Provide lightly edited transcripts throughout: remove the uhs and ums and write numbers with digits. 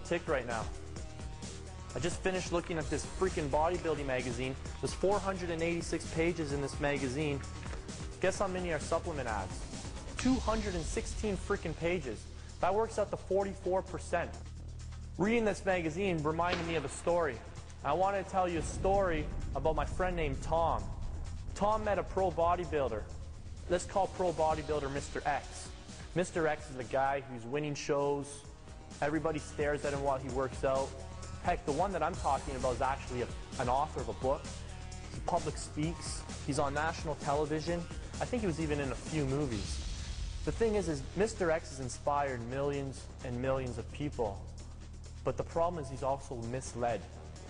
ticked right now. I just finished looking at this freaking bodybuilding magazine. There's 486 pages in this magazine. Guess how many are supplement ads? 216 freaking pages. That works out to 44%. Reading this magazine reminded me of a story. I want to tell you a story about my friend named Tom. Tom met a pro bodybuilder. Let's call pro bodybuilder Mr. X. Mr. X is a guy who's winning shows. Everybody stares at him while he works out. Heck, the one that I'm talking about is actually an author of a book. He public speaks. He's on national television. I think he was even in a few movies. The thing is Mr. X has inspired millions and millions of people. But the problem is he's also misled.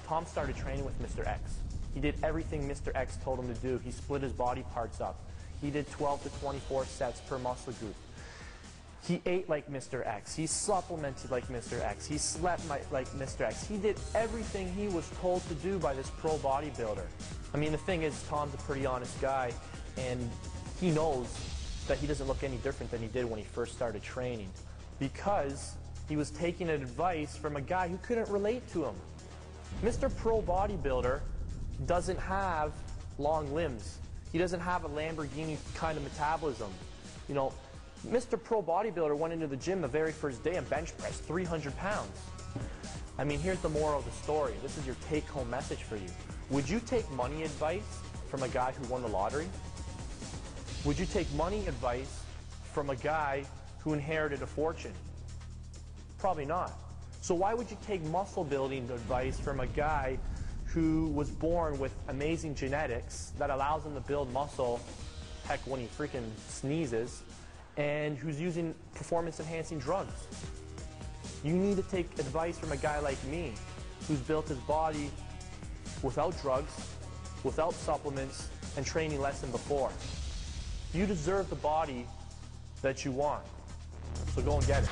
Tom started training with Mr. X. He did everything Mr. X told him to do. He split his body parts up. He did 12 to 24 sets per muscle group. He ate like Mr. X. He supplemented like Mr. X. He slept like Mr. X. He did everything he was told to do by this pro bodybuilder. I mean, the thing is, Tom's a pretty honest guy, and he knows that he doesn't look any different than he did when he first started training, because he was taking advice from a guy who couldn't relate to him. Mr. Pro Bodybuilder doesn't have long limbs. He doesn't have a Lamborghini kind of metabolism. You know, Mr. Pro Bodybuilder went into the gym the very first day and bench pressed 300 pounds. I mean, here's the moral of the story. This is your take-home message for you. Would you take money advice from a guy who won the lottery? Would you take money advice from a guy who inherited a fortune? Probably not. So why would you take muscle building advice from a guy who was born with amazing genetics that allows him to build muscle, heck, when he freaking sneezes, and who's using performance-enhancing drugs? You need to take advice from a guy like me, who's built his body without drugs, without supplements, and training less than before. You deserve the body that you want, so go and get it.